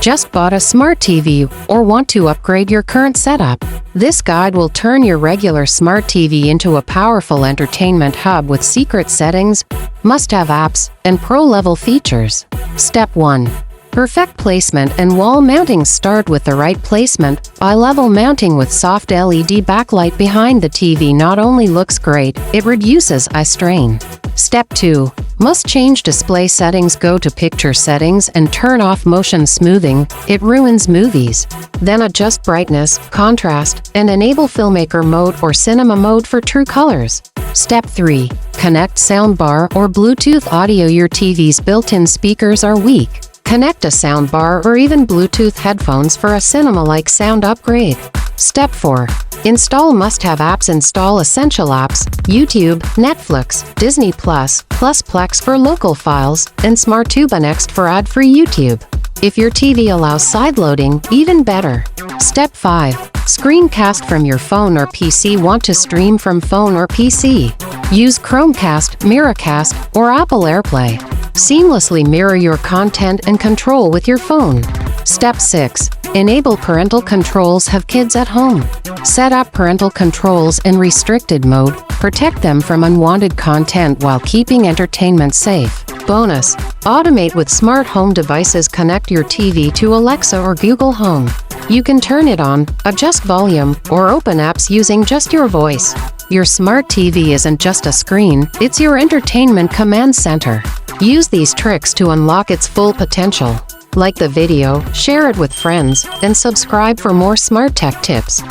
Just bought a smart TV or want to upgrade your current setup? This guide will turn your regular smart TV into a powerful entertainment hub with secret settings, must-have apps, and pro-level features. Step 1. Perfect placement and wall mounting. Start with the right placement. Eye-level mounting with soft LED backlight behind the TV not only looks great, it reduces eye strain. Step 2. Must change display settings. Go to picture settings and turn off motion smoothing, it ruins movies. Then adjust brightness, contrast, and enable filmmaker mode or cinema mode for true colors. Step 3. Connect soundbar or Bluetooth audio. Your TV's built-in speakers are weak. Connect a soundbar or even Bluetooth headphones for a cinema-like sound upgrade. Step 4. Install must-have apps. Install essential apps: YouTube, Netflix, Disney+, Plex for local files, and SmartTuba Next for ad-free YouTube. If your TV allows sideloading, even better. Step 5. Screencast from your phone or PC. Want to stream from phone or PC? Use Chromecast, Miracast, or Apple AirPlay. Seamlessly mirror your content and control with your phone. Step 6. Enable parental controls. Have kids at home? Set up parental controls in restricted mode. Protect them from unwanted content while keeping entertainment safe. Bonus: automate with smart home devices. Connect your TV to Alexa or Google Home. You can turn it on, adjust volume, or open apps using just your voice. Your smart TV isn't just a screen, it's your entertainment command center. Use these tricks to unlock its full potential. Like the video, share it with friends, and subscribe for more smart tech tips.